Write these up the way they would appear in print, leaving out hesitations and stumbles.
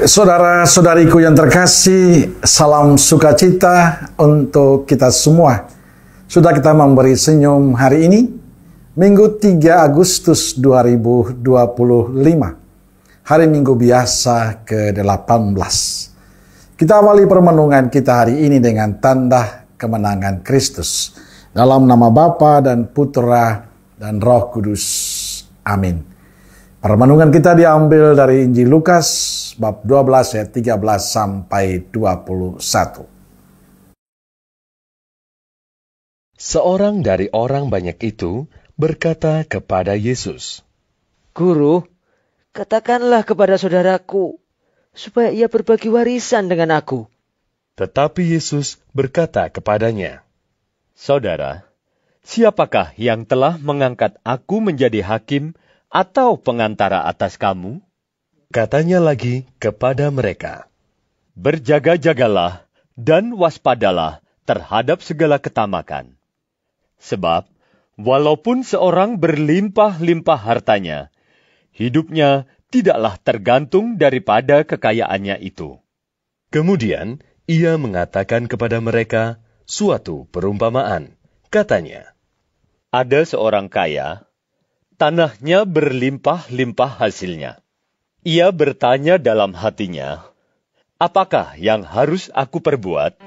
Saudara-saudariku yang terkasih, salam sukacita untuk kita semua. Sudah kita memberi senyum hari ini, Minggu 3 Agustus 2025. Hari Minggu biasa ke-18. Kita awali permenungan kita hari ini dengan tanda kemenangan Kristus. Dalam nama Bapa dan Putra dan Roh Kudus. Amin. Permenungan kita diambil dari Injil Lukas bab 12 ayat 13 sampai 21. Seorang dari orang banyak itu berkata kepada Yesus, "Guru, katakanlah kepada saudaraku, supaya ia berbagi warisan dengan aku." Tetapi Yesus berkata kepadanya, "Saudara, siapakah yang telah mengangkat aku menjadi hakim atau pengantara atas kamu?" Katanya lagi kepada mereka, "Berjaga-jagalah dan waspadalah terhadap segala ketamakan. Sebab, walaupun seorang berlimpah-limpah hartanya, hidupnya tidaklah tergantung daripada kekayaannya itu." Kemudian, ia mengatakan kepada mereka suatu perumpamaan. Katanya, "Ada seorang kaya, tanahnya berlimpah-limpah hasilnya. Ia bertanya dalam hatinya, 'Apakah yang harus aku perbuat?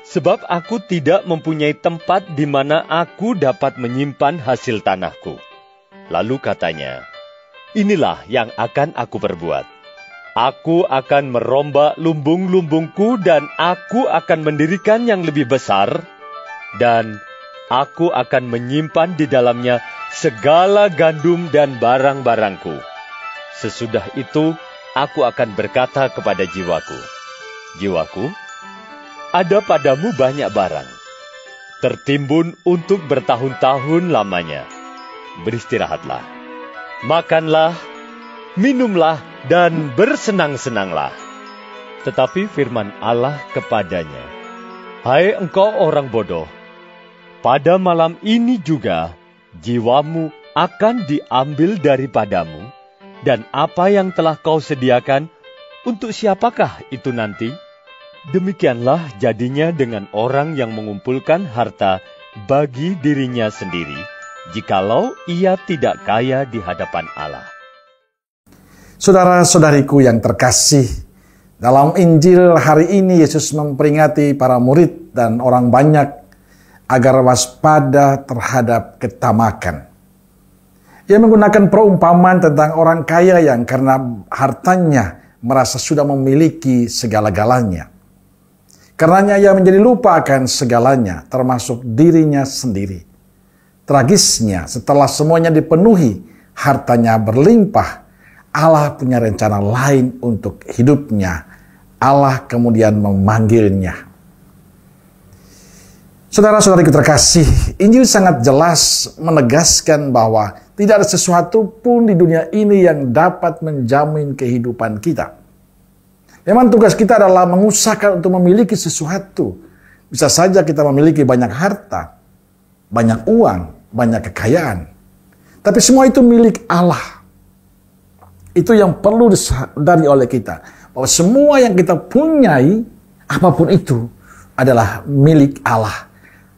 Sebab aku tidak mempunyai tempat di mana aku dapat menyimpan hasil tanahku.' Lalu katanya, 'Inilah yang akan aku perbuat. Aku akan merombak lumbung-lumbungku dan aku akan mendirikan yang lebih besar, dan aku akan menyimpan di dalamnya segala gandum dan barang-barangku. Sesudah itu, aku akan berkata kepada jiwaku, jiwaku, ada padamu banyak barang, tertimbun untuk bertahun-tahun lamanya. Beristirahatlah, makanlah, minumlah, dan bersenang-senanglah.' Tetapi firman Allah kepadanya, 'Hai engkau orang bodoh, pada malam ini juga jiwamu akan diambil daripadamu, dan apa yang telah kau sediakan, untuk siapakah itu nanti?' Demikianlah jadinya dengan orang yang mengumpulkan harta bagi dirinya sendiri, jikalau ia tidak kaya di hadapan Allah." Saudara-saudariku yang terkasih, dalam Injil hari ini Yesus memperingati para murid dan orang banyak agar waspada terhadap ketamakan. Ia menggunakan perumpamaan tentang orang kaya yang karena hartanya merasa sudah memiliki segala-galanya. Karenanya ia menjadi lupa akan segalanya, termasuk dirinya sendiri. Tragisnya, setelah semuanya dipenuhi, hartanya berlimpah, Allah punya rencana lain untuk hidupnya. Allah kemudian memanggilnya. Saudara-saudariku terkasih, Injil sangat jelas menegaskan bahwa tidak ada sesuatu pun di dunia ini yang dapat menjamin kehidupan kita. Memang tugas kita adalah mengusahakan untuk memiliki sesuatu. Bisa saja kita memiliki banyak harta, banyak uang, banyak kekayaan. Tapi semua itu milik Allah. Itu yang perlu disadari oleh kita. Bahwa semua yang kita punyai, apapun itu, adalah milik Allah.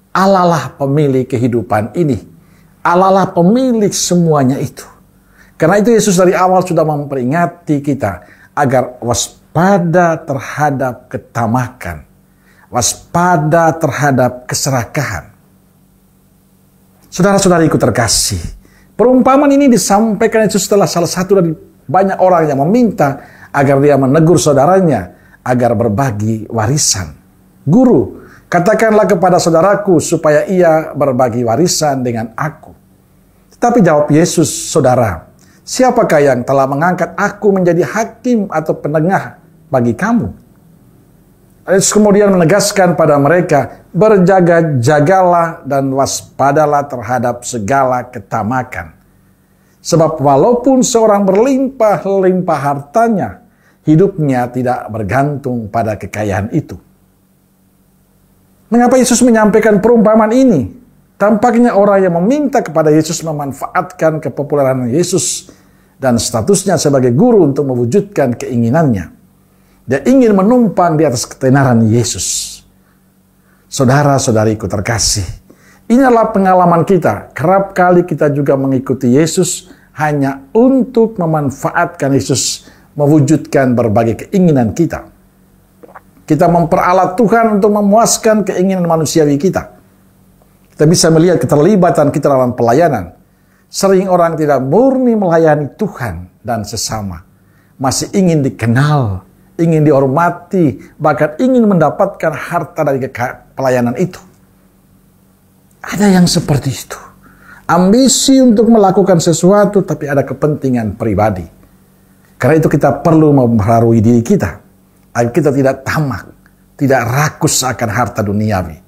Allah lah pemilik kehidupan ini. Allah lah pemilik semuanya itu. Karena itu Yesus dari awal sudah memperingati kita agar waspada terhadap ketamakan. Waspada terhadap keserakahan. Saudara-saudariku terkasih, perumpamaan ini disampaikan Yesus setelah salah satu dari banyak orang yang meminta agar dia menegur saudaranya agar berbagi warisan. "Guru, katakanlah kepada saudaraku supaya ia berbagi warisan dengan aku." Tetapi jawab Yesus, "Saudara, siapakah yang telah mengangkat aku menjadi hakim atau penengah bagi kamu?" Yesus kemudian menegaskan pada mereka, "Berjaga-jagalah dan waspadalah terhadap segala ketamakan. Sebab walaupun seorang berlimpah-limpah hartanya, hidupnya tidak bergantung pada kekayaan itu." Mengapa Yesus menyampaikan perumpamaan ini? Tampaknya orang yang meminta kepada Yesus memanfaatkan kepopuleran Yesus dan statusnya sebagai guru untuk mewujudkan keinginannya. Dia ingin menumpang di atas ketenaran Yesus. Saudara-saudariku terkasih, inilah pengalaman kita. Kerap kali kita juga mengikuti Yesus hanya untuk memanfaatkan Yesus mewujudkan berbagai keinginan kita. Kita memperalat Tuhan untuk memuaskan keinginan manusiawi kita. Kita bisa melihat keterlibatan kita dalam pelayanan. Sering orang tidak murni melayani Tuhan dan sesama. Masih ingin dikenal, ingin dihormati, bahkan ingin mendapatkan harta dari pelayanan itu. Ada yang seperti itu. Ambisi untuk melakukan sesuatu, tapi ada kepentingan pribadi. Karena itu kita perlu memperbarui diri kita, agar kita tidak tamak, tidak rakus akan harta duniawi.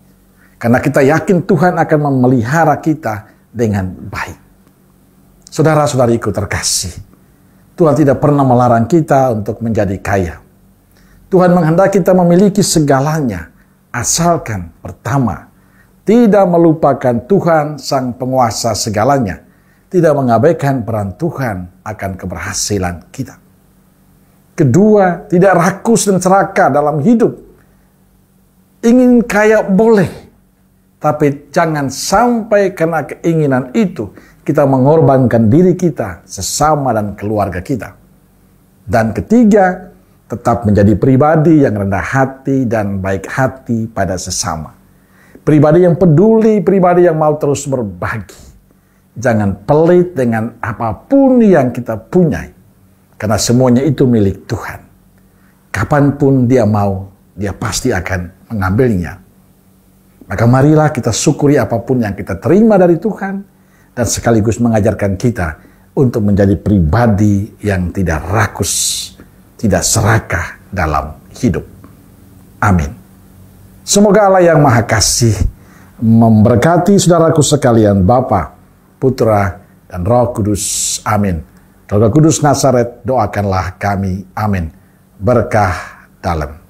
Karena kita yakin Tuhan akan memelihara kita dengan baik. Saudara-saudariku terkasih, Tuhan tidak pernah melarang kita untuk menjadi kaya. Tuhan menghendaki kita memiliki segalanya, asalkan pertama, tidak melupakan Tuhan sang penguasa segalanya, tidak mengabaikan peran Tuhan akan keberhasilan kita. Kedua, tidak rakus dan serakah dalam hidup. Ingin kaya boleh, tapi jangan sampai karena keinginan itu kita mengorbankan diri kita, sesama dan keluarga kita. Dan ketiga, tetap menjadi pribadi yang rendah hati dan baik hati pada sesama. Pribadi yang peduli, pribadi yang mau terus berbagi. Jangan pelit dengan apapun yang kita punyai. Karena semuanya itu milik Tuhan. Kapanpun dia mau, dia pasti akan mengambilnya. Maka marilah kita syukuri apapun yang kita terima dari Tuhan. Dan sekaligus mengajarkan kita untuk menjadi pribadi yang tidak rakus, tidak serakah dalam hidup. Amin. Semoga Allah yang Maha Kasih memberkati saudaraku sekalian, Bapa, Putra, dan Roh Kudus. Amin. Roh Kudus Nazaret, doakanlah kami. Amin. Berkah dalam.